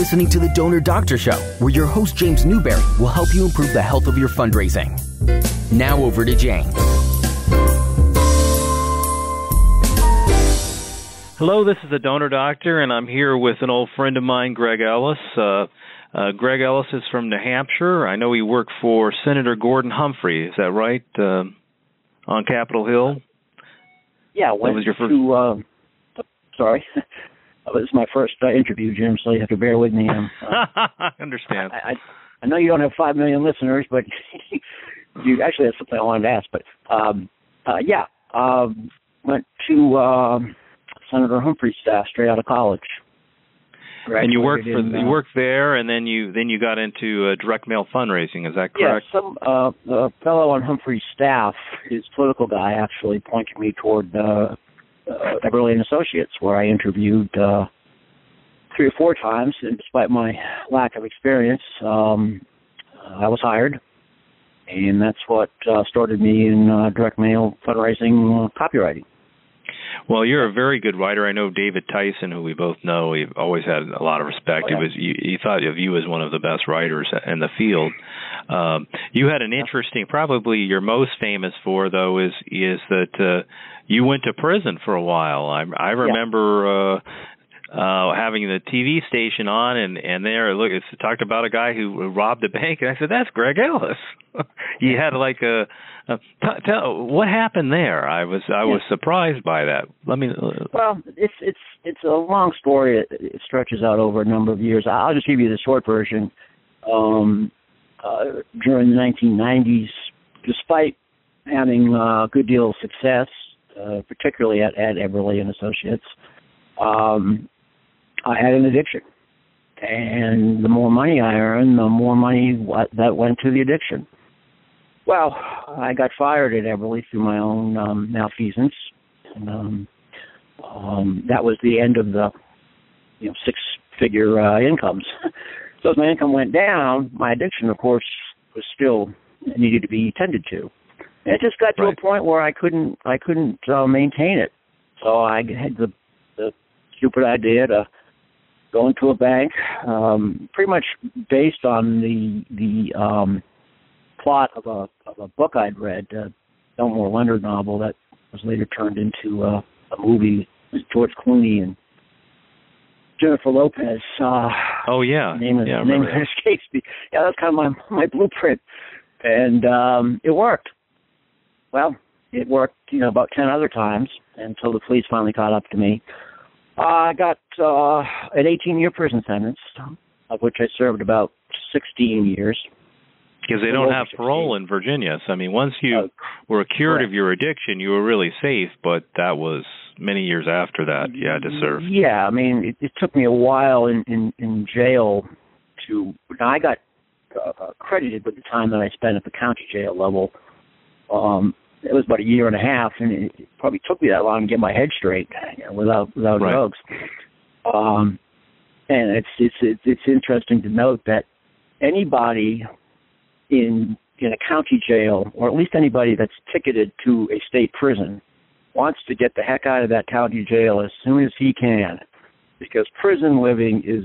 listening to The Donor Doctor Show, where your host, James Newberry, will help you improve the health of your fundraising. Now over to James. Hello, this is The Donor Doctor, and I'm here with an old friend of mine, Greg Ellis. Greg Ellis is from New Hampshire. I know he worked for Senator Gordon Humphrey. Is that right? On Capitol Hill? Yeah, that was your first... sorry. That was my first interview, Jim, so you have to bear with me. I understand. I know you don't have 5 million listeners, but you actually have something I wanted to ask. But, went to Senator Humphrey's staff straight out of college. And you worked you worked there, and then you got into direct mail fundraising. Is that correct? Yeah, the fellow on Humphrey's staff, his political guy, actually pointed me toward Eberle Associates, where I interviewed 3 or 4 times, and despite my lack of experience, I was hired, and that's what started me in direct mail fundraising copywriting. Well, you're a very good writer. I know David Tyson, who we both know. We've always had a lot of respect. Oh, yeah. He thought of you as one of the best writers in the field. You had an interesting, probably you're most famous for, though, is that you went to prison for a while. I remember having the TV station on, and there, look, it talked about a guy who robbed a bank, and I said, "That's Greg Ellis." You had like tell what happened there. I was surprised by that. Well, it's a long story. It stretches out over a number of years. I'll just give you the short version. During the 1990s, despite having a good deal of success, particularly at Eberle Associates, I had an addiction. And the more money I earned, the more money that went to the addiction. Well, I got fired at Eberle through my own malfeasance. And, that was the end of the 6-figure incomes. So as my income went down, my addiction, of course, was still needed to be tended to. And it just got to a point where I couldn't maintain it. So I had the stupid idea to go into a bank, pretty much based on the plot of a book I'd read, Elmore Leonard novel that was later turned into a movie with George Clooney and Jennifer Lopez. Oh yeah, name escapes me. Yeah, that's kind of my blueprint, and it worked. Well, it worked, about 10 other times until the police finally caught up to me. I got an 18-year prison sentence, of which I served about 16 years. Because they don't have parole in Virginia. So, I mean, once you were cured of your addiction, you were really safe, but that was many years after that you had to serve. Yeah, I mean, it took me a while in jail to... Now, I got credited with the time that I spent at the county jail level. It was about a year and a half, and it probably took me that long to get my head straight without drugs. And it's interesting to note that anybody in a county jail, or at least anybody that's ticketed to a state prison, wants to get the heck out of that county jail as soon as he can, because prison living is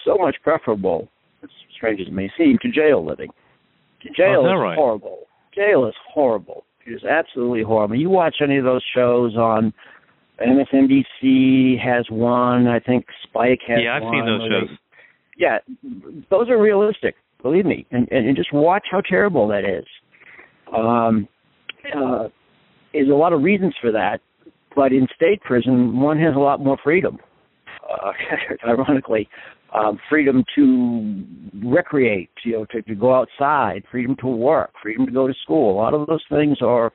so much preferable, as strange as it may seem, to jail living. Jail is horrible. Jail is horrible. It is absolutely horrible. You watch any of those shows on MSNBC has one, I think Spike has one. Yeah, I've seen those shows. Yeah, those are realistic, believe me. And just watch how terrible that is. There's a lot of reasons for that, but in state prison, one has a lot more freedom, ironically. Freedom to recreate, to go outside, freedom to work, freedom to go to school. A lot of those things are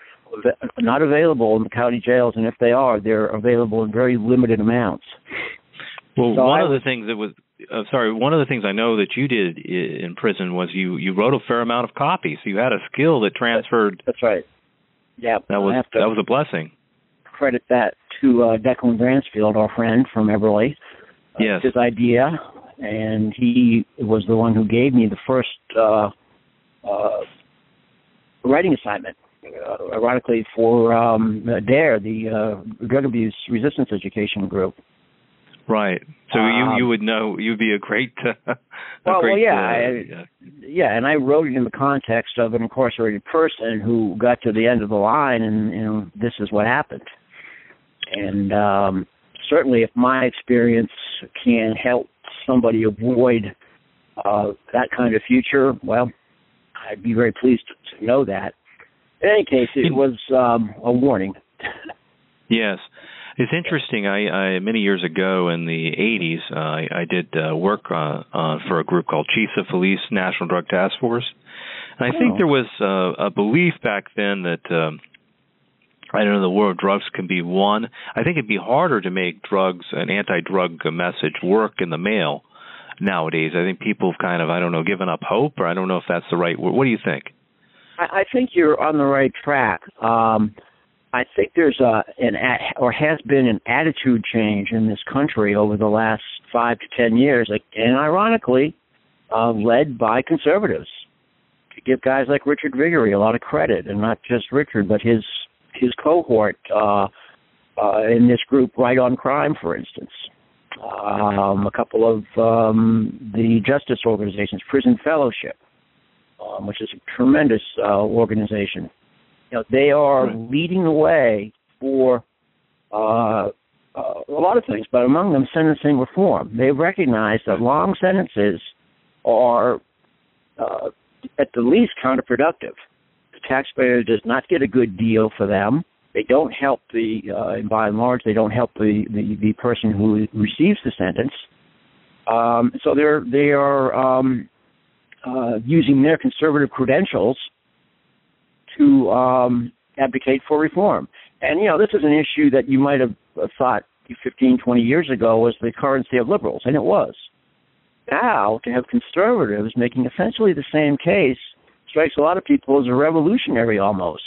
not available in the county jails, and if they are, they're available in very limited amounts. Well, one of the things I know that you did in prison was you wrote a fair amount of copy, so you had a skill that transferred. That's right. Yeah, that was a blessing. Credit that to Declan Bransfield, our friend from Eberle. Yes, his idea. And he was the one who gave me the first writing assignment, ironically, for DARE, the Drug Abuse Resistance Education Group. Right. So you would know, you'd be a great, yeah, and I wrote it in the context of an incarcerated person who got to the end of the line, and this is what happened. And certainly, if my experience can help somebody avoid that kind of future, well, I'd be very pleased to know that. In any case, it was a warning. Yes. It's interesting. I many years ago in the 80s, I did work for a group called Chiefs of Police National Drug Task Force. And I think there was a belief back then that, I don't know, the war of drugs can be won. I think it'd be harder to make drugs, an anti-drug message, work in the mail nowadays. I think people have kind of, I don't know, given up hope, or I don't know if that's the right word. What do you think? I think you're on the right track. I think there's has been an attitude change in this country over the last 5 to 10 years, and ironically, led by conservatives. To give guys like Richard Viguerie a lot of credit, and not just Richard, but his cohort in this group, Right on Crime, for instance. A couple of the justice organizations, Prison Fellowship, which is a tremendous organization. They are leading the way for a lot of things, but among them sentencing reform. They recognize that long sentences are at the least counterproductive. The taxpayer does not get a good deal for them. They don't help by and large, they don't help the person who receives the sentence. So they are using their conservative credentials to advocate for reform. And, this is an issue that you might have thought 15, 20 years ago was the currency of liberals, and it was. Now, to have conservatives making essentially the same case strikes a lot of people as a revolutionary almost.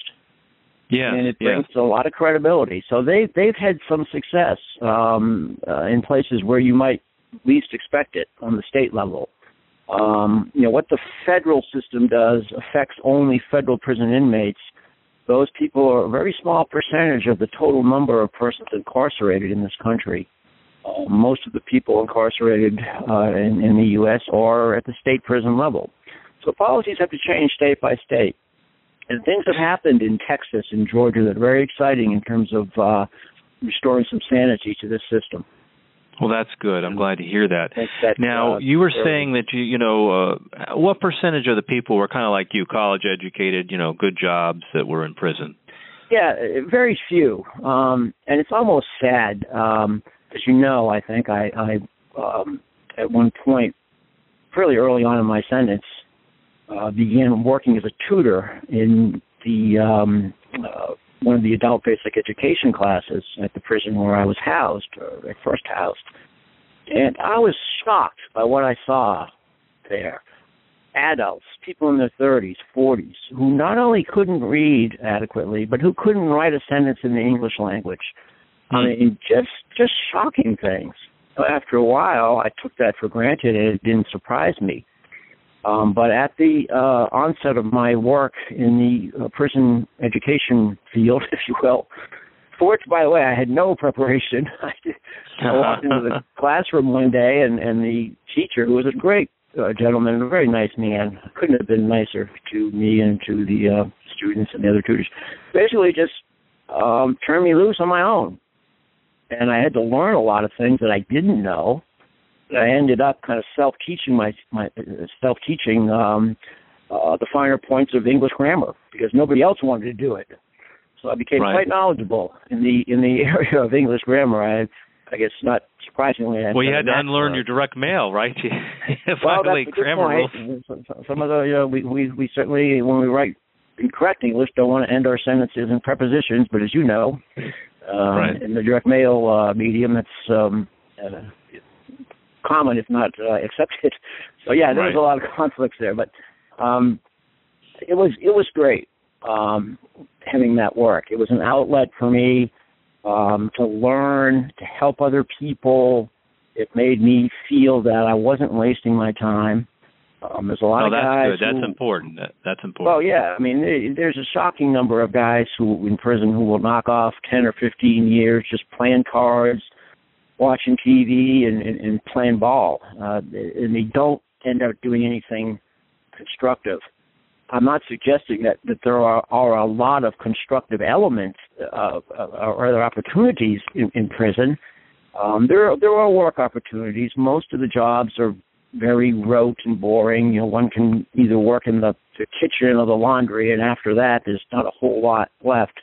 Yeah, and it brings a lot of credibility. So they've had some success in places where you might least expect it on the state level. What the federal system does affects only federal prison inmates. Those people are a very small percentage of the total number of persons incarcerated in this country. Most of the people incarcerated in the U.S. are at the state prison level. So policies have to change state by state. And things have happened in Texas and Georgia that are very exciting in terms of restoring some sanity to this system. Well, that's good. I'm glad to hear that. Now, you were saying that, what percentage of the people were kind of like you, college educated, good jobs that were in prison? Yeah, very few. And it's almost sad. As you know, I think I at one point, fairly early on in my sentence, began working as a tutor in the one of the adult basic education classes at the prison where I was housed, or first housed. And I was shocked by what I saw there. Adults, people in their 30s, 40s, who not only couldn't read adequately, but who couldn't write a sentence in the English language. I mean, just shocking things. After a while, I took that for granted, and it didn't surprise me. But at the onset of my work in the prison education field, if you will, for which, by the way, I had no preparation. I walked into the classroom one day, and the teacher, who was a great gentleman, a very nice man, couldn't have been nicer to me and to the students and the other tutors, basically just turned me loose on my own. And I had to learn a lot of things that I didn't know. I ended up kind of self-teaching the finer points of English grammar because nobody else wanted to do it. So I became quite knowledgeable in the area of English grammar. I guess not surprisingly. Well, you had to unlearn your direct mail, right? Well, that's a good point. Some of the we certainly, when we write in correct English, don't want to end our sentences in prepositions. But as you know, in the direct mail medium, it's common, if not accepted. So yeah, there was a lot of conflicts there, but it was great having that work. It was an outlet for me to learn, to help other people. It made me feel that I wasn't wasting my time. There's a lot of guys. Good. That's important. That's important. Well, yeah. I mean, there's a shocking number of guys who in prison who will knock off 10 or 15 years just playing cards, watching TV and playing ball, and they don't end up doing anything constructive. I'm not suggesting that there are a lot of constructive elements or other opportunities in prison. There are work opportunities. Most of the jobs are very rote and boring. One can either work in the kitchen or the laundry, and after that, there's not a whole lot left.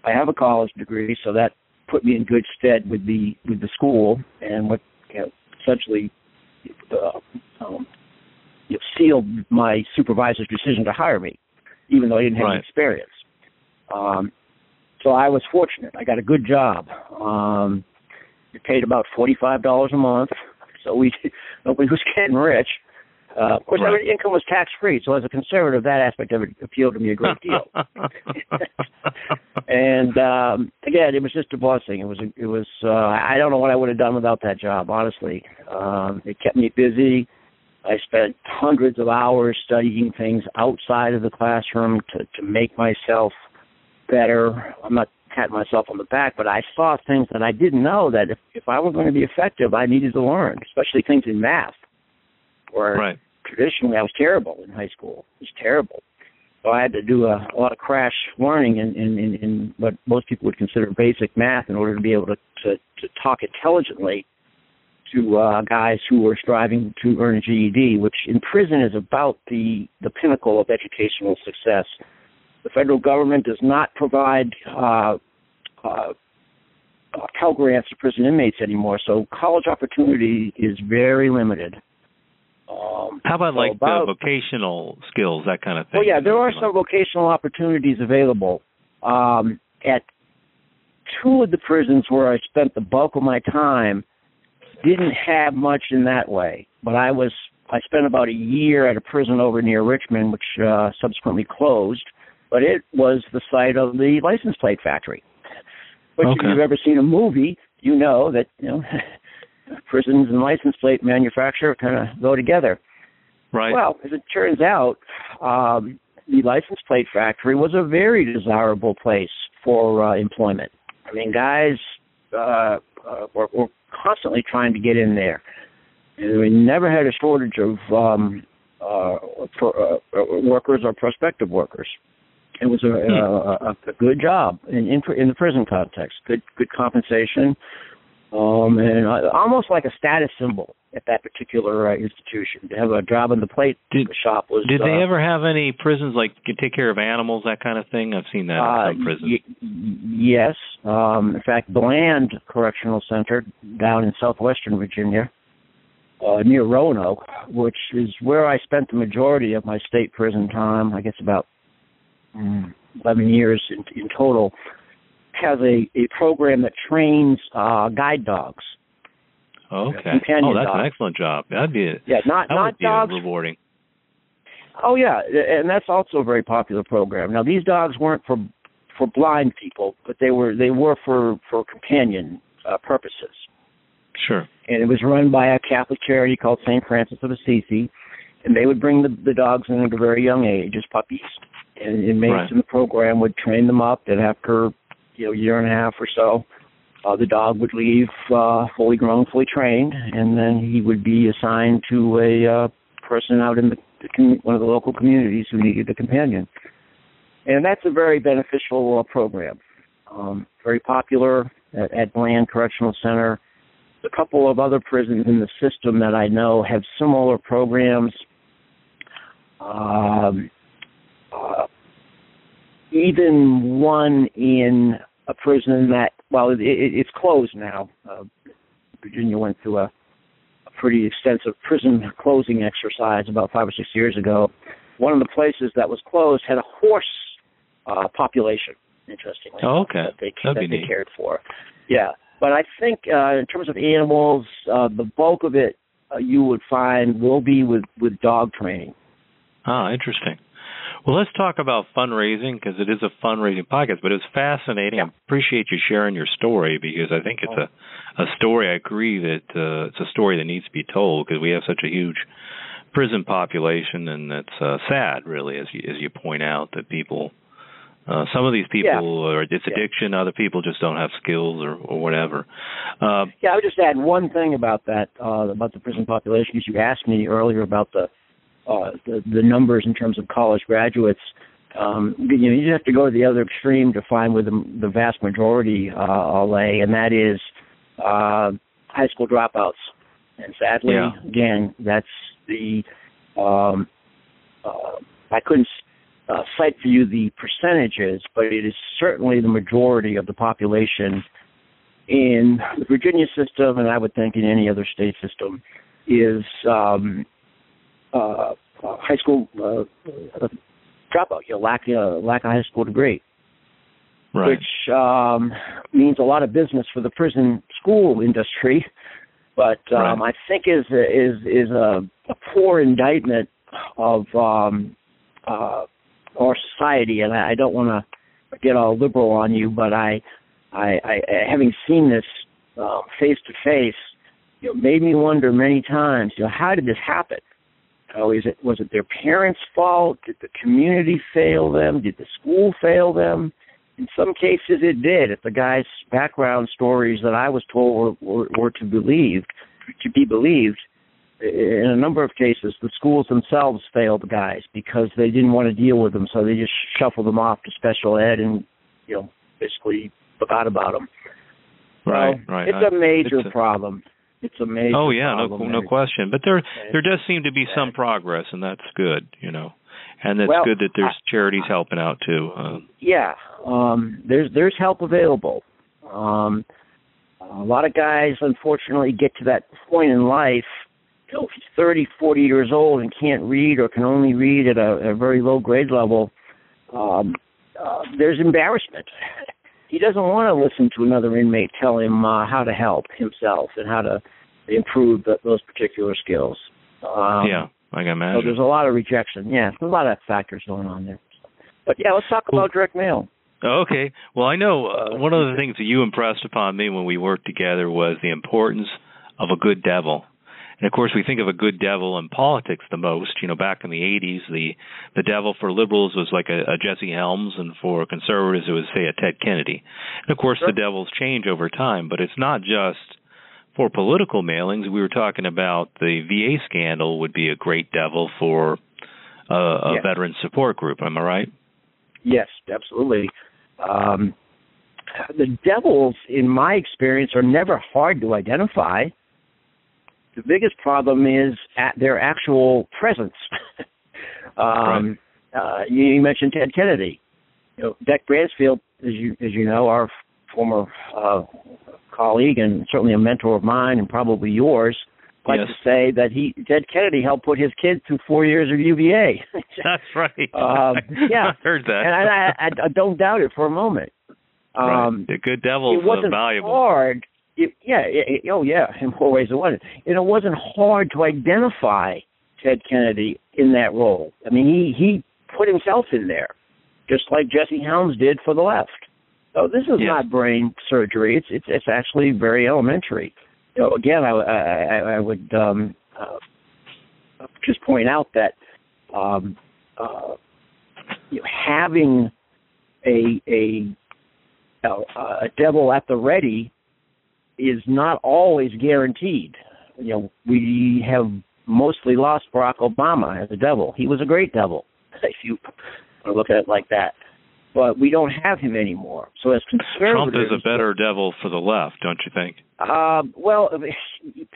I have a college degree, so that put me in good stead with the school, and what essentially sealed my supervisor's decision to hire me, even though I didn't have any experience. So I was fortunate. I got a good job. It paid about $45 a month, so nobody was getting rich. Of course, every income was tax-free, so as a conservative, that aspect of it appealed to me a great deal. And again, it was just a blessing. It was. I don't know what I would have done without that job, honestly. It kept me busy. I spent hundreds of hours studying things outside of the classroom to make myself better. I'm not patting myself on the back, but I saw things that I didn't know that if I were going to be effective, I needed to learn, especially things in math, where traditionally I was terrible in high school. It was terrible. So I had to do a lot of crash learning in what most people would consider basic math in order to be able to talk intelligently to guys who were striving to earn a GED, which in prison is about the pinnacle of educational success. The federal government does not provide Pell Grants to prison inmates anymore, so college opportunity is very limited. How about vocational skills, that kind of thing? Well, yeah, there are some vocational opportunities available. At two of the prisons where I spent the bulk of my time, didn't have much in that way. But I spent about a year at a prison over near Richmond, which subsequently closed. But it was the site of the license plate factory. But if you've ever seen a movie, you know that prisons and license plate manufacture kind of go together. Right. Well, as it turns out, the license plate factory was a very desirable place for employment. I mean, guys were constantly trying to get in there. And we never had a shortage of workers or prospective workers. It was a good job in the prison context. Good compensation, and almost like a status symbol at that particular institution. To have a job in the plate shop was. Did they ever have any prisons like take care of animals, that kind of thing? I've seen that in some prisons. Yes, in fact, Bland Correctional Center down in southwestern Virginia, near Roanoke, which is where I spent the majority of my state prison time. I guess about 11 years in total, has a program that trains guide dogs. Okay. That's dogs. An excellent job. That'd be not dogs. Rewarding. Oh yeah, and that's also a very popular program. Now these dogs weren't for blind people, but they were for companion purposes. Sure. And it was run by a Catholic charity called St. Francis of Assisi, and they would bring the dogs in at a very young age as puppies. And inmates in the program would train them up, and after a year and a half or so, the dog would leave fully grown, fully trained, and then he would be assigned to a person out in one of the local communities who needed a companion. And that's a very beneficial program. Very popular at Bland Correctional Center. A couple of other prisons in the system that I know have similar programs. Even one in a prison that, it's closed now. Virginia went through a pretty extensive prison closing exercise about 5 or 6 years ago. One of the places that was closed had a horse population, interestingly. Oh, okay. That they cared for. Yeah. But I think in terms of animals, the bulk of it you would find will be with dog training. Ah, interesting. Well, let's talk about fundraising, because it is a fundraising podcast, but it's fascinating. I appreciate you sharing your story, because I think it's a story. I agree that it's a story that needs to be told, because we have such a huge prison population, and it's sad, really, as you point out, that people Some of these people, or it's addiction. Other people just don't have skills or whatever. I would just add one thing about that, about the prison population, because you asked me earlier about the numbers in terms of college graduates. You have to go to the other extreme to find where the vast majority lay, and that is high school dropouts. And sadly, again, that's the I couldn't cite for you the percentages, but it is certainly the majority of the population in the Virginia system, and I would think in any other state system, is high school dropout, lack of high school degree, right. Which means a lot of business for the prison school industry, but I think is a poor indictment of our society. And I don't want to get all liberal on you, but I having seen this face to face, made me wonder many times, how did this happen? Was it their parents' fault? Did the community fail them? Did the school fail them? In some cases, it did. If the guy's background stories that I was told were to be believed, in a number of cases, the schools themselves failed the guys because they didn't want to deal with them, so they just shuffled them off to special ed and, basically forgot about them. Right. It's a major problem. It's a major problem. No question. But there does seem to be some progress, and that's good, And it's good that there's charities helping out too. There's help available. A lot of guys, unfortunately, get to that point in life. If he's 30, 40 years old and can't read or can only read at a very low grade level, there's embarrassment. He doesn't want to listen to another inmate tell him how to help himself and how to improve those particular skills. I can imagine. So there's a lot of rejection. There's a lot of factors going on there. But let's talk about direct mail. Okay. Well, I know one of the things that you impressed upon me when we worked together was the importance of a good devil. And, of course, we think of a good devil in politics the most. Back in the 80s, the devil for liberals was like a Jesse Helms, and for conservatives it was, say, a Ted Kennedy. And, of course, the devils change over time, but it's not just for political mailings. We were talking about the VA scandal would be a great devil for a veteran support group. Am I right? Yes, absolutely. The devils, in my experience, are never hard to identify. The biggest problem is at their actual presence. You mentioned Ted Kennedy. Dick Bransfield, as you know, our former colleague and certainly a mentor of mine and probably yours, likes to say that Ted Kennedy helped put his kid through 4 years of UVA. That's right. I heard that. And I don't doubt it for a moment. The good devil is valuable. It wasn't hard. In more ways it wasn't. And it wasn't hard to identify Ted Kennedy in that role. I mean, he put himself in there, just like Jesse Helms did for the left. So this is not brain surgery. It's actually very elementary. Again, I would just point out that having a devil at the ready is not always guaranteed. We have mostly lost Barack Obama as a devil. He was a great devil, if you want to look at it like that. But we don't have him anymore. So as conservatives... Trump is a better devil for the left, don't you think? Well,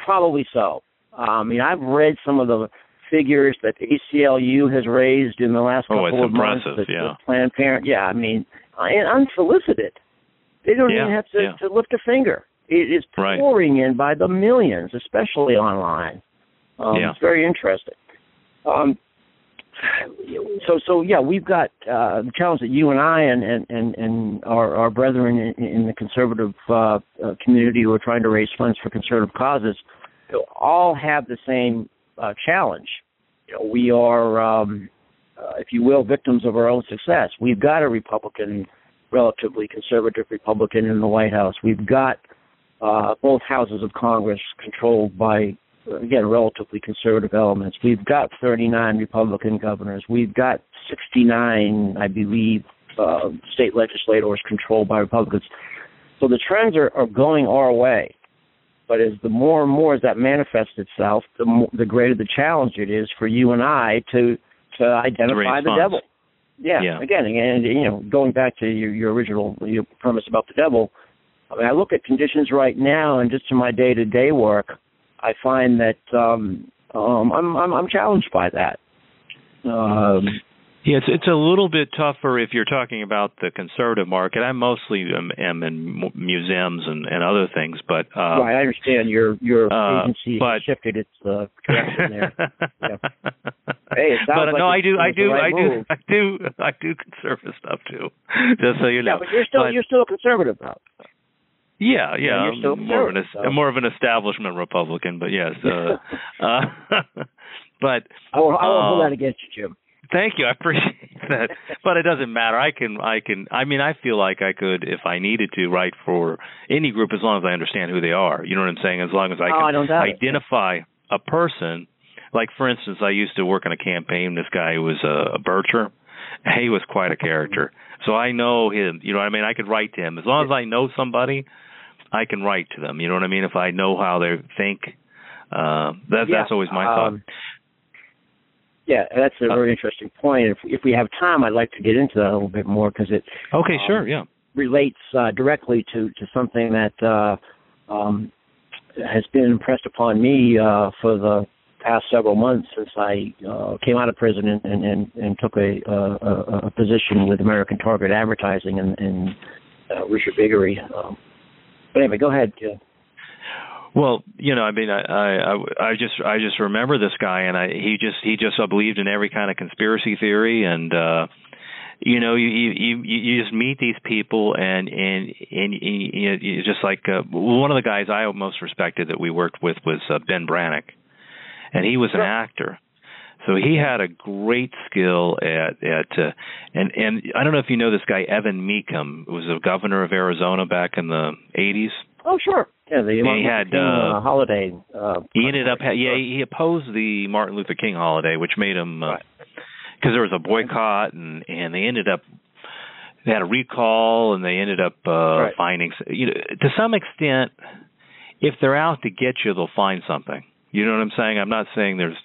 probably so. I've read some of the figures that the ACLU has raised in the last couple of months. It's impressive, Planned Parenthood, and unsolicited. They don't even have to lift a finger. It is pouring in by the millions, especially online. It's very interesting. We've got the challenge that you and I and our brethren in the conservative community who are trying to raise funds for conservative causes all have the same challenge. We are, if you will, victims of our own success. We've got a relatively conservative Republican in the White House. We've got both houses of Congress controlled by, again, relatively conservative elements. We've got 39 Republican governors. We've got 69, I believe, state legislators controlled by Republicans. So the trends are going our way. But as the more and more as that manifests itself, the greater the challenge it is for you and I to identify the devil. Yeah. Again, going back to your original premise about the devil, I mean, I look at conditions right now, and just in my day-to-day work, I find that I'm challenged by that. Yes, it's a little bit tougher if you're talking about the conservative market. I mostly am in museums and other things, but right, I understand your agency has shifted its direction there. Yeah. Hey, it sounds like I do conservative stuff too. Just so you know. Yeah, but you're still a conservative though. Yeah. I'm more of an establishment Republican, but yes. But I won't hold that against you, Jim. Thank you. I appreciate that. But it doesn't matter. I feel like I could, if I needed to, write for any group as long as I understand who they are. You know what I'm saying? As long as I can identify a person. Like, for instance, I used to work on a campaign. This guy was a bircher. He was quite a character. So I know him. You know what I mean? I could write to him. As long as I know somebody, I can write to them. You know what I mean? If I know how they think, that's always my thought. Yeah, that's a very interesting point. If we have time, I'd like to get into that a little bit more because it relates directly to something that has been impressed upon me for the past several months since I came out of prison and took a position with American Target Advertising and Richard Biggery. But anyway, go ahead. Well, I mean, I just remember this guy, and he just believed in every kind of conspiracy theory, and you just meet these people, and you just like one of the guys I most respected that we worked with was Ben Brannick, and he was an actor. So he had a great skill at and I don't know if you know this guy Evan Meacham, who was the governor of Arizona back in the 80s. Oh, sure. Yeah, he had holiday. He ended up, he opposed the Martin Luther King holiday, which made him, because there was a boycott, and they ended up, they had a recall, and they ended up finding, to some extent, if they're out to get you, they'll find something. You know what I'm saying? I'm not saying there's,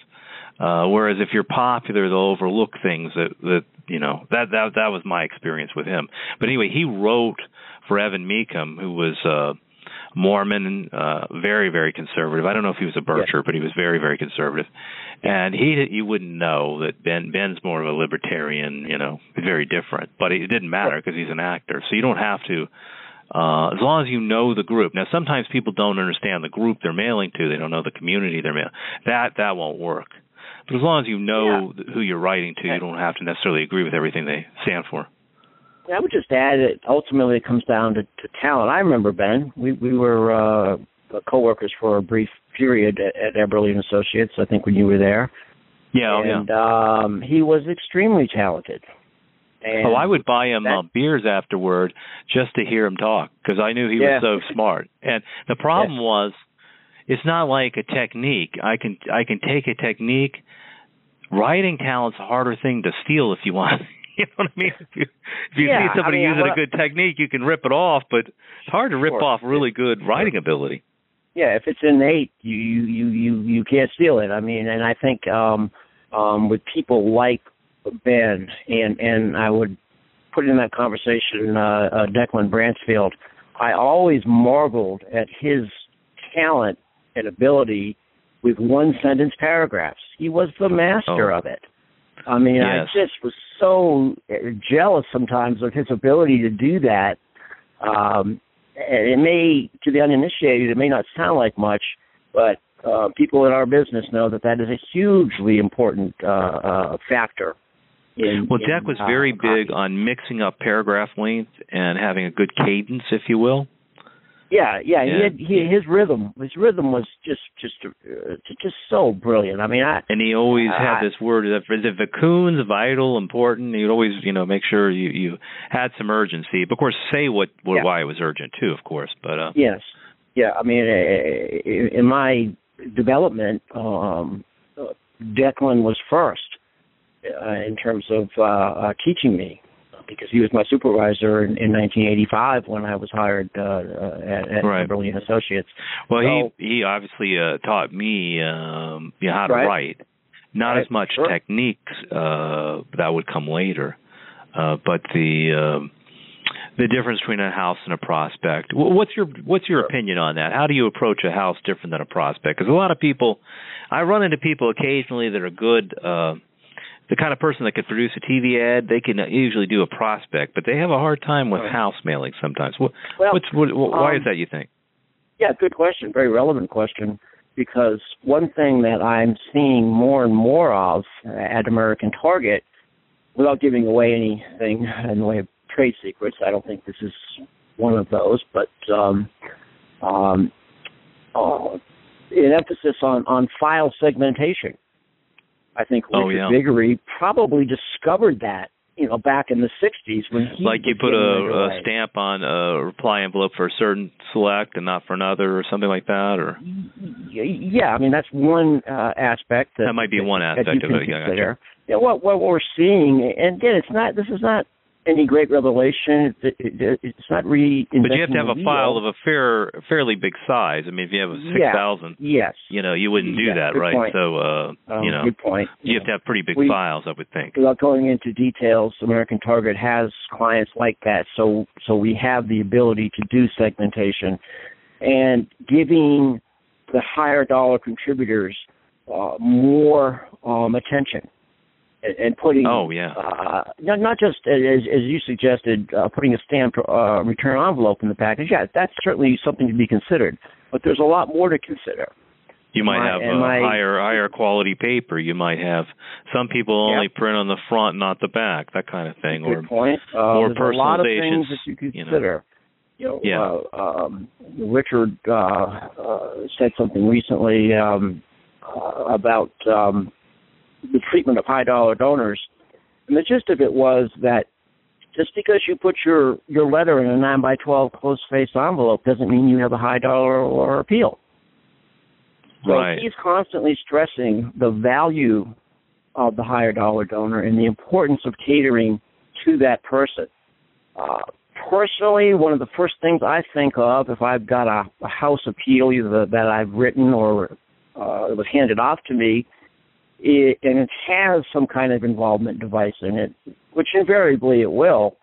whereas if you're popular, they'll overlook things that was my experience with him. But anyway, he wrote for Evan Meacham, who was Mormon, very, very conservative. I don't know if he was a bircher, but he was very, very conservative. And you wouldn't know that Ben's more of a libertarian, very different. But it didn't matter because he's an actor. So you don't have to, as long as you know the group. Now, sometimes people don't understand the group they're mailing to. They don't know the community they're mailing. That won't work. But as long as you know who you're writing to, you don't have to necessarily agree with everything they stand for. I would just add that ultimately it comes down to talent. I remember Ben. We were co-workers for a brief period at Eberle Associates, I think, when you were there. And he was extremely talented. And I would buy him beers afterward just to hear him talk because I knew he was so smart. And the problem was, it's not like a technique. I can take a technique. Writing talent's a harder thing to steal if you want. You know what I mean? If you see somebody using a good technique, you can rip it off, but it's hard to rip off really good writing ability. Yeah, if it's innate, you can't steal it. I mean, and I think with people like Ben, and I would put in that conversation Declan Bransfield, I always marveled at his talent and ability with one-sentence paragraphs. He was the master of it. I mean, I just was so jealous sometimes of his ability to do that. It may, to the uninitiated, it may not sound like much, but people in our business know that is a hugely important factor. Deck was very big on mixing up paragraph length and having a good cadence, if you will. Yeah. His rhythm was just so brilliant. I mean, and he always had this word that the vacuum's vital, important. He'd always, make sure you had some urgency. But of course, say why it was urgent too, of course. But yes, I mean, in my development, Declan was first in terms of teaching me because he was my supervisor in 1985 when I was hired at Eberle Associates. Well, so, he obviously taught me how to write. Not as much techniques that would come later, but the difference between a house and a prospect. What's your opinion on that? How do you approach a house different than a prospect? Because a lot of people, I run into people occasionally that are good. The kind of person that could produce a TV ad, they can usually do a prospect, but they have a hard time with house mailing sometimes. Why is that, you think? Yeah, good question. Very relevant question. Because one thing that I'm seeing more and more of at American Target, without giving away anything in the way of trade secrets, I don't think this is one of those, but an emphasis on file segmentation. I think Richard Viguerie probably discovered that, back in the 60s when he... Like you put a stamp on a reply envelope for a certain select and not for another or something like that, or... Yeah, I mean, that's one aspect. That might be one aspect of it. Yeah, what we're seeing, and again, this is not any great revelation. It's not reinventing. But you have to have a file of a fairly big size. I mean, if you have a 6,000, you wouldn't do that, right? Point. So, good point. You have to have pretty big files, I would think. Without going into details, American Target has clients like that, so we have the ability to do segmentation and giving the higher dollar contributors more attention. And putting, not just as you suggested, putting a stamped return envelope in the package. Yeah, that's certainly something to be considered. But there's a lot more to consider. You might have higher quality paper. You might have some people only print on the front, not the back. That kind of thing. Good point. Or there's a lot of things that you consider. Richard said something recently about the treatment of high-dollar donors. And the gist of it was that just because you put your letter in a 9x12 closed-faced envelope doesn't mean you have a high-dollar or appeal. So he's constantly stressing the value of the higher-dollar donor and the importance of catering to that person. Personally, one of the first things I think of if I've got a house appeal either that I've written or it was handed off to me, and it has some kind of involvement device in it, which invariably it will,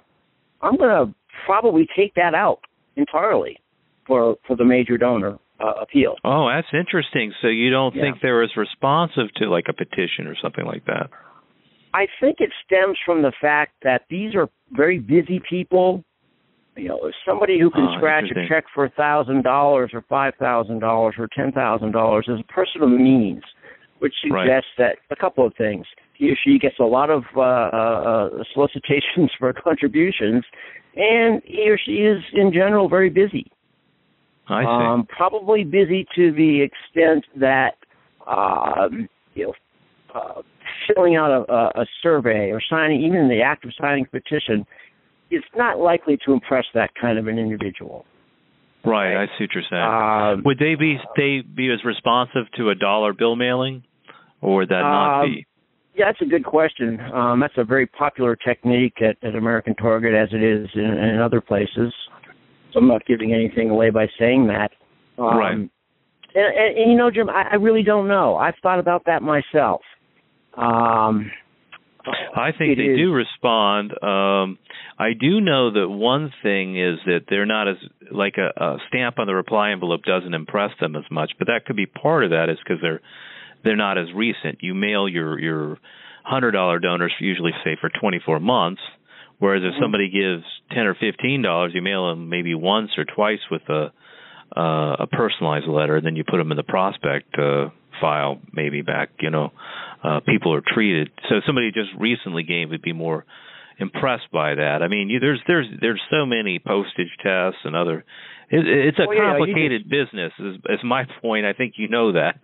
I'm going to probably take that out entirely for the major donor appeal. Oh, that's interesting. So you don't think they're as responsive to like a petition or something like that? I think it stems from the fact that these are very busy people. Somebody who can scratch a check for $1,000 or $5,000 or $10,000 is a person of means, which suggests that a couple of things. He or she gets a lot of solicitations for contributions, and he or she is, in general, very busy. I see. Probably busy to the extent that, filling out a survey or signing, even the act of signing a petition, is not likely to impress that kind of an individual. Right, I see what you're saying. Would they be as responsive to a dollar bill mailing, or would that not be? Yeah, that's a good question. That's a very popular technique at American Target, as it is in other places. So I'm not giving anything away by saying that. Right. And Jim, I really don't know. I've thought about that myself. I think they do respond. I do know that one thing is that they're not as, like a stamp on the reply envelope doesn't impress them as much, but that could be part of that is because they're not as recent. You mail your $100 donors usually, say, for 24 months, whereas if somebody gives $10 or $15, you mail them maybe once or twice with a personalized letter, then you put them in the prospect file maybe back, people are treated. So somebody just recently gave would be more impressed by that. I mean, there's so many postage tests and other. It's a complicated business. Is my point. I think you know that.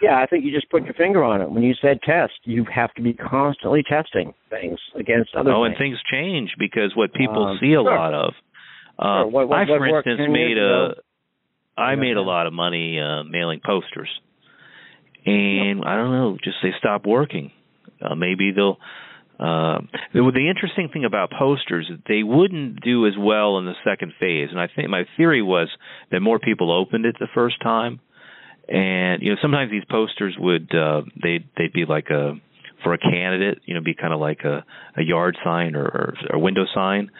Yeah, I think you just put your finger on it. When you said test, you have to be constantly testing things against other things. Oh, and things change because what people see a lot of. I, for instance, made a lot of money mailing posters. And I don't know, just they stop working. Maybe they'll The interesting thing about posters, they wouldn't do as well in the second phase, and I think my theory was that more people opened it the first time, and sometimes these posters would they'd be like for a candidate, be kind of like a yard sign or a window sign.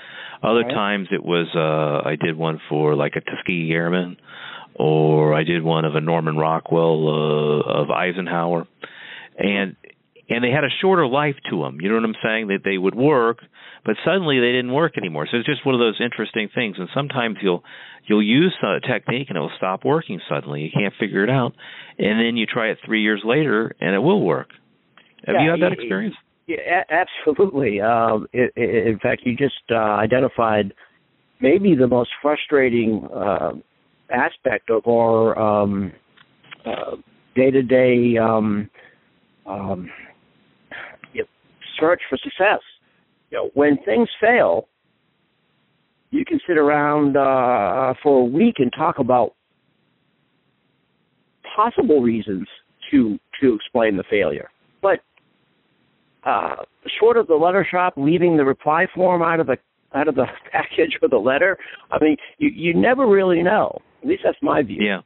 Other times it was I did one for like a Tuskegee Airman, or I did one of a Norman Rockwell of Eisenhower, and they had a shorter life to them. You know what I'm saying? That they would work, but suddenly they didn't work anymore. So it's just one of those interesting things. And sometimes you'll use a technique and it will stop working suddenly. You can't figure it out, and then you try it 3 years later and it will work. Have you had that experience? Yeah, absolutely. In fact, you just identified maybe the most frustrating aspect of our day-to-day search for success. When things fail, you can sit around for a week and talk about possible reasons to explain the failure. But short of the letter shop leaving the reply form out of the package or the letter, I mean, you never really know. At least that's my view. Yeah.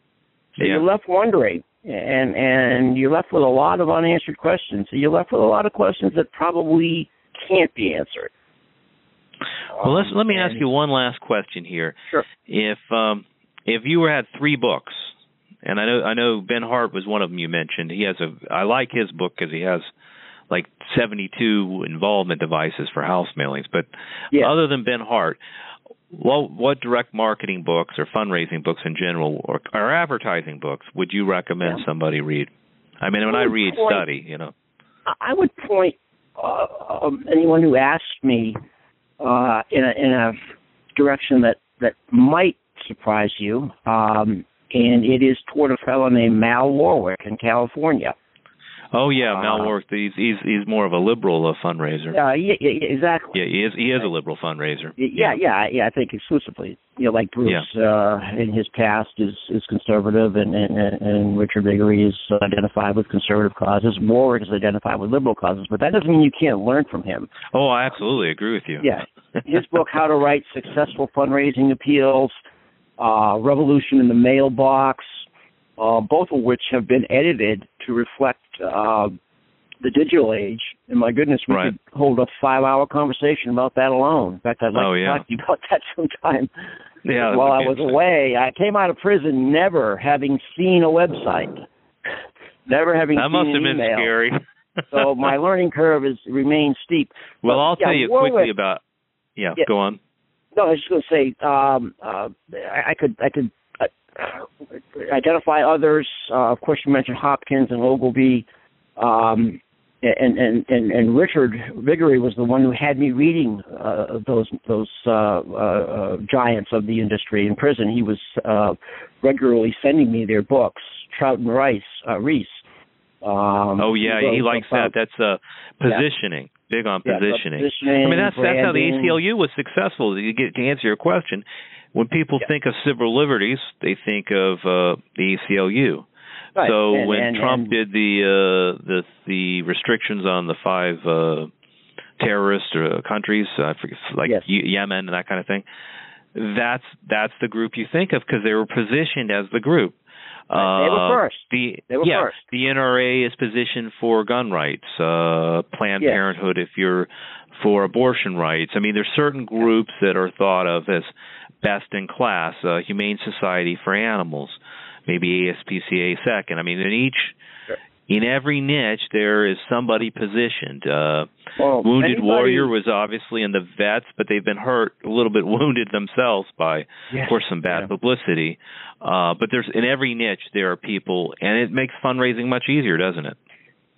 So you're left wondering, and you're left with a lot of unanswered questions. So you're left with a lot of questions that probably can't be answered. Well, let me ask you one last question here. Sure. If you had 3 books, and I know Ben Hart was one of them you mentioned. I like his book because he has like 72 involvement devices for house mailings. But other than Ben Hart, what direct marketing books or fundraising books in general or advertising books would you recommend somebody read? I mean, when I read, study, I would point anyone who asks me in a direction that might surprise you, and it is toward a fellow named Mal Warwick in California. Oh yeah, Mal Warwick. He's more of a liberal fundraiser. Yeah, exactly. Yeah, he is a liberal fundraiser. Yeah. I think exclusively. Like Bruce in his past is conservative, and Richard Viguerie is identified with conservative causes. Warwick is identified with liberal causes, but that doesn't mean you can't learn from him. Oh, I absolutely agree with you. Yeah, his book, How to Write Successful Fundraising Appeals, Revolution in the Mailbox, both of which have been edited to reflect the digital age. And my goodness, we could hold a 5-hour conversation about that alone. In fact, I'd like to talk to you about that sometime. Yeah, while I was away, I came out of prison never having seen a website, never having seen an email. That must have been scary. So my learning curve remains steep. Well, I'll tell you quickly about. Yeah, go on. No, I was just going to say I could identify others. Of course, you mentioned Hopkins and Ogilvy, and Richard Viguerie was the one who had me reading those giants of the industry in prison. He was regularly sending me their books. Trout and Reese. He likes that. That's positioning. Big on positioning. I mean, that's how the ACLU was successful. To answer your question, when people think of civil liberties, they think of the ACLU. Right. So when Trump did the restrictions on the 5 terrorist countries, I forget, like Yemen and that kind of thing, that's the group you think of because they were positioned as the group. They were first. They were first. The NRA is positioned for gun rights, Planned Parenthood if you're for abortion rights. I mean, there's certain groups that are thought of as best in class, Humane Society for Animals, maybe ASPCA second. I mean, in every niche, there is somebody positioned. Wounded Warrior was obviously in the vets, but they've been hurt, a little bit wounded themselves by, of course, some bad publicity. But there's in every niche, there are people, and it makes fundraising much easier, doesn't it?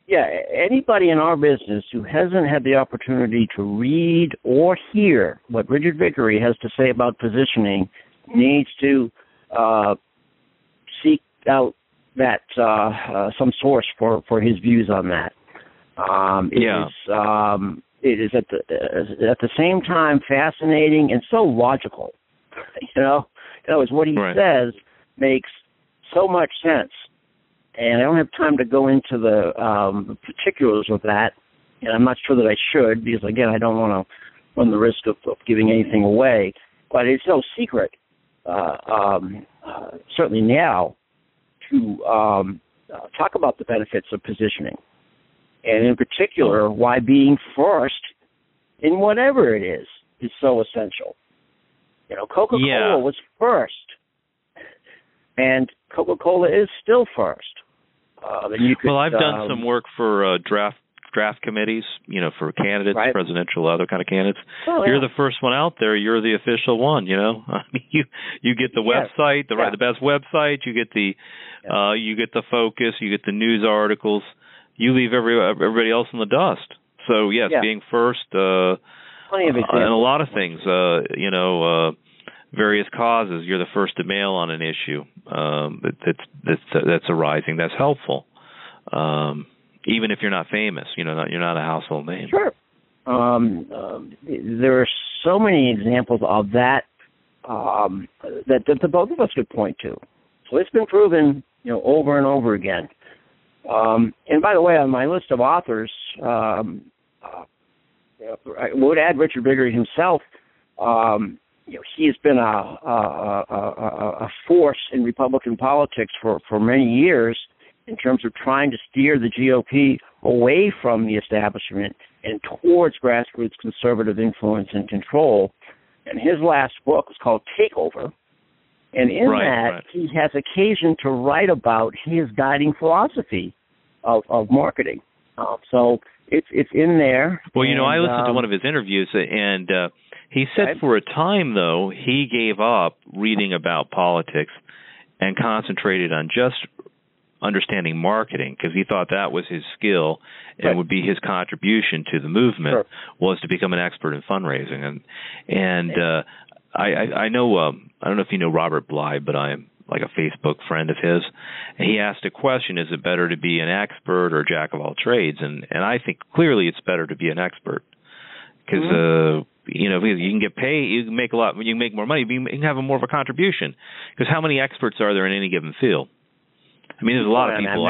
Yeah, anybody in our business who hasn't had the opportunity to read or hear what Richard Viguerie has to say about positioning needs to seek out that some source for his views on that. It is at the same time fascinating and so logical. In other words, what he says makes so much sense. And I don't have time to go into the particulars of that and I'm not sure that I should because, again, I don't want to run the risk of giving anything away. But it's no secret, certainly now, to talk about the benefits of positioning, and in particular, why being first in whatever it is so essential. Coca-Cola was first, and Coca-Cola is still first. I've done some work for draft committees, for candidates, right. Presidential, other kind of candidates. You're the first one out there. You're the official one. You get the website, the best website. You get the focus. You get the news articles. You leave everybody else in the dust. So yes, being first. Plenty of examples. And a lot of things. Various causes. You're the first to mail on an issue that's arising. That's helpful. Even if you're not famous, you're not a household name. Sure. There are so many examples of that that the both of us could point to. So it's been proven, over and over again. And by the way, on my list of authors, I would add Richard Viguerie himself. He has been a force in Republican politics for many years, in terms of trying to steer the GOP away from the establishment and towards grassroots conservative influence and control. And his last book is called Takeover. And in he has occasion to write about his guiding philosophy of marketing. So it's in there. Well, I listened to one of his interviews, and he said for a time, though, he gave up reading about politics and concentrated on just understanding marketing, because he thought that was his skill and would be his contribution to the movement, was to become an expert in fundraising. And I know, I don't know if you know Robert Bly, but I'm like a Facebook friend of his. And he asked a question, is it better to be an expert or a jack of all trades? And I think clearly it's better to be an expert, because you can get paid, you can make a lot, you can make more money, but you can have more of a contribution. Because how many experts are there in any given field? I mean, there's a lot of people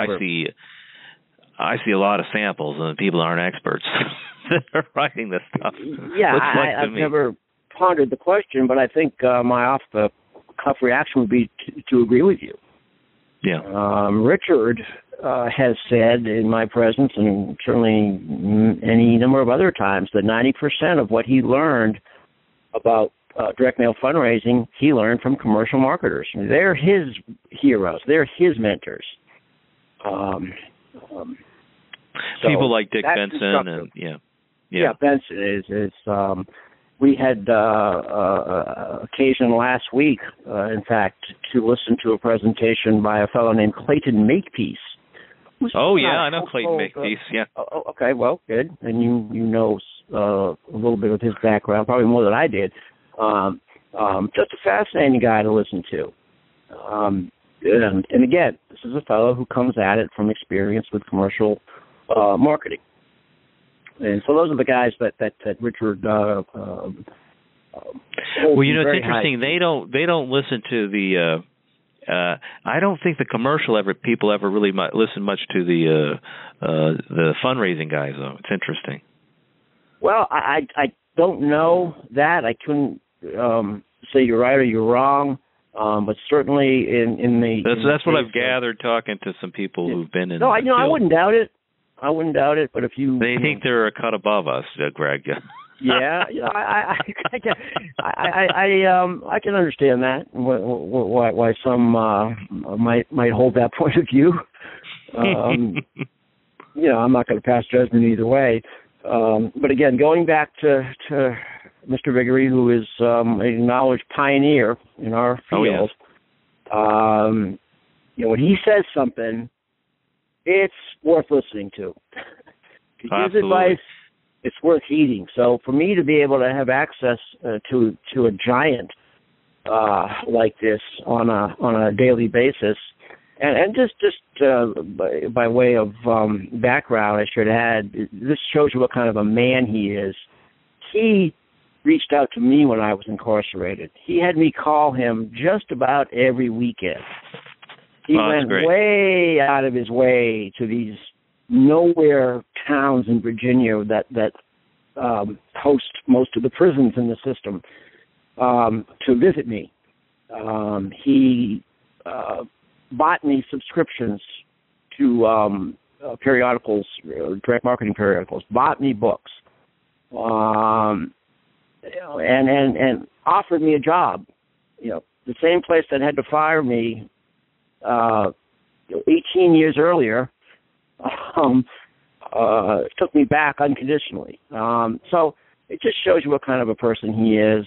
I see a lot of samples, and people aren't experts that are writing this stuff. Yeah, I've never pondered the question, but I think my off-the-cuff reaction would be to agree with you. Yeah. Richard has said in my presence, and certainly any number of other times, that 90% of what he learned about direct mail fundraising, he learned from commercial marketers. They're his heroes. They're his mentors. People like Dick Benson and Benson is. We had occasion last week, in fact, to listen to a presentation by a fellow named Clayton Makepeace. I know Clayton Makepeace. Yeah. Okay, well, good. And you know a little bit of his background, probably more than I did. Just a fascinating guy to listen to. And again, this is a fellow who comes at it from experience with commercial marketing. And so those are the guys that Richard. Well, it's interesting. They don't listen to the. I don't think the commercial people ever really listen much to the fundraising guys, though. It's interesting. Well, I don't know that. I couldn't say you're right or you're wrong. But certainly in the that's what I've gathered talking to some people who've been in. No, I wouldn't doubt it. But if you think they're a cut above us, Greg. Yeah, I can understand that. Why some might hold that point of view. I'm not going to pass judgment either way. But again, going back to Mr. Viguerie, who is an acknowledged pioneer in our field, when he says something, it's worth listening to. His advice, it's worth heeding. So for me to be able to have access to a giant like this on a daily basis, and just by way of background, I should add, this shows you what kind of a man he is. He reached out to me when I was incarcerated. He had me call him just about every weekend. He went way out of his way to these nowhere towns in Virginia that host most of the prisons in the system to visit me. He bought me subscriptions to periodicals, direct marketing periodicals, bought me books, and offered me a job. The same place that had to fire me 18 years earlier took me back unconditionally. So it just shows you what kind of a person he is.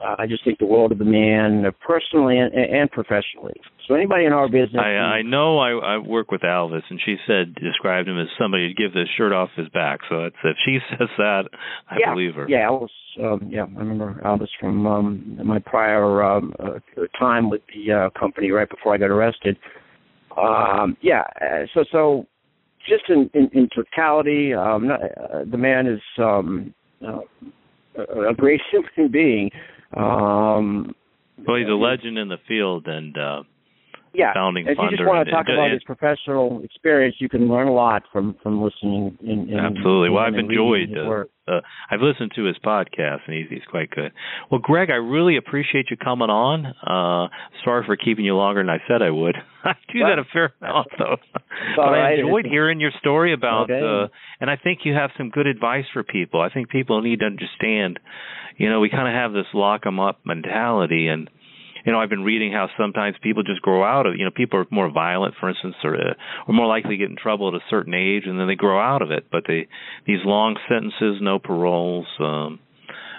I just think the world of the man, personally and professionally. So anybody in our business... I know I work with Alvis, and she described him as somebody who'd give the shirt off his back. So if she says that, I believe her. Yeah, Alvis, I remember Alvis from my prior time with the company right before I got arrested. So just in totality, the man is a great human being. Well, he's a legend in the field, and founding if funder. If you just want to talk about his professional experience, you can learn a lot from listening. Absolutely. Well, I've enjoyed I've listened to his podcast, and he's quite good. Well, Greg, I really appreciate you coming on. Sorry for keeping you longer than I said I would. I do that a fair amount, though. But I enjoyed hearing your story about, and I think you have some good advice for people. I think people need to understand, we kind of have this lock 'em up mentality, and I've been reading how sometimes people just grow out of, people are more violent, for instance, or more likely to get in trouble at a certain age, and then they grow out of it. But these long sentences, no paroles,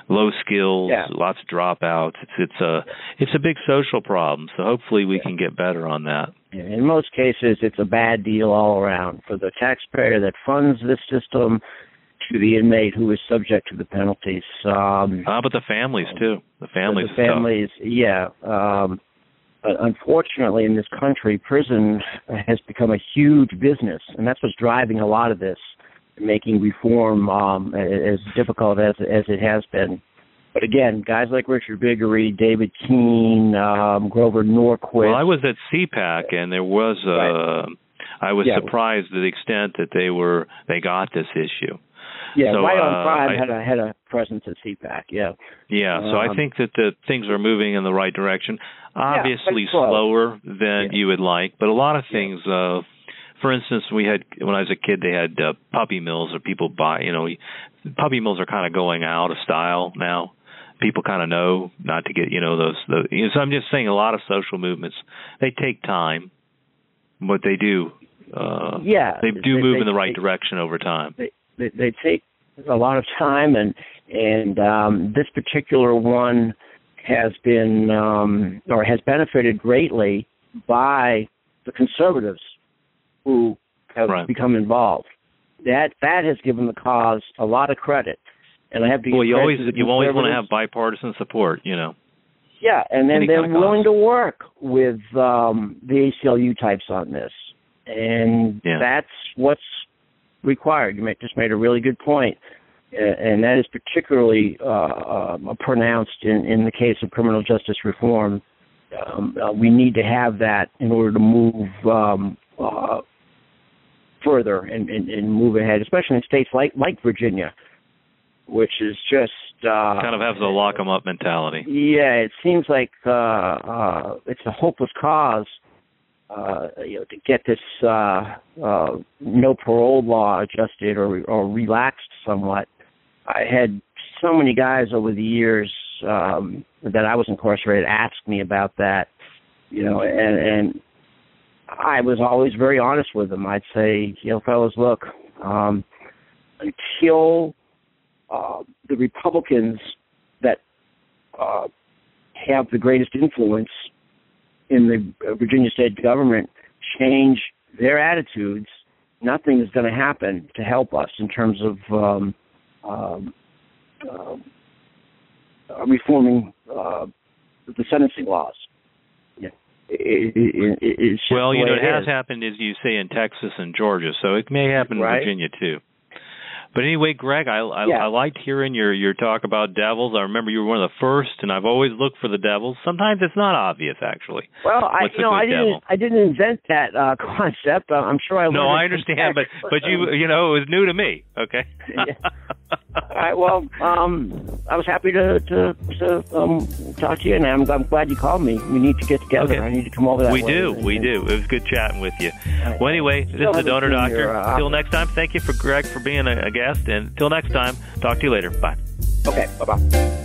low skills, lots of dropouts. It's a big social problem. So hopefully we can get better on that. In most cases, it's a bad deal all around for the taxpayer that funds this system, to the inmate who is subject to the penalties. But the families, too. The families. Unfortunately, in this country, prison has become a huge business, and that's what's driving a lot of this, making reform as difficult as it has been. But again, guys like Richard Biggery, David Keene, Grover Norquist. Well, I was at CPAC, and there was I was surprised at the extent that they got this issue. Yeah, so, Right on Crime had a presence at CPAC, so I think that things are moving in the right direction. Obviously slower than you would like, but a lot of things, for instance, when I was a kid, they had puppy mills or people buy, puppy mills are kind of going out of style now. People kind of know not to get, those. So I'm just saying a lot of social movements, they take time, but they do. They do move in the right direction over time. They take a lot of time, and this particular one has been or has benefited greatly by the conservatives who have become involved. That has given the cause a lot of credit, and I have to. Well, you always want to have bipartisan support, Yeah, and then they're willing to work with the ACLU types on this, and that's what's required. You just made a really good point, and that is particularly pronounced in the case of criminal justice reform. We need to have that in order to move further and move ahead, especially in states like Virginia, which is just kind of has a lock 'em up mentality. Yeah, it seems like it's a hopeless cause. To get this no parole law adjusted or relaxed somewhat. I had so many guys over the years that I was incarcerated ask me about that, and I was always very honest with them. I'd say, fellas, look, until the Republicans that have the greatest influence in the Virginia state government change their attitudes, nothing is going to happen to help us in terms of reforming the sentencing laws. It has happened, as you say, in Texas and Georgia, so it may happen in Virginia too. But anyway, Greg, I liked hearing your talk about devils. I remember you were one of the first, and I've always looked for the devils. Sometimes it's not obvious, actually. Well, I didn't invent that concept. I'm sure I learned. No, I understand, but you know, it was new to me. Okay. Yeah. All right. Well, I was happy to talk to you, and I'm glad you called me. We need to get together. Okay. I need to come over that way. We do. It was good chatting with you. Right. Well, anyway, this is the Donor Doctor. Until next time, thank you for Greg for being a guest, and until next time, talk to you later. Bye. Okay. Bye-bye.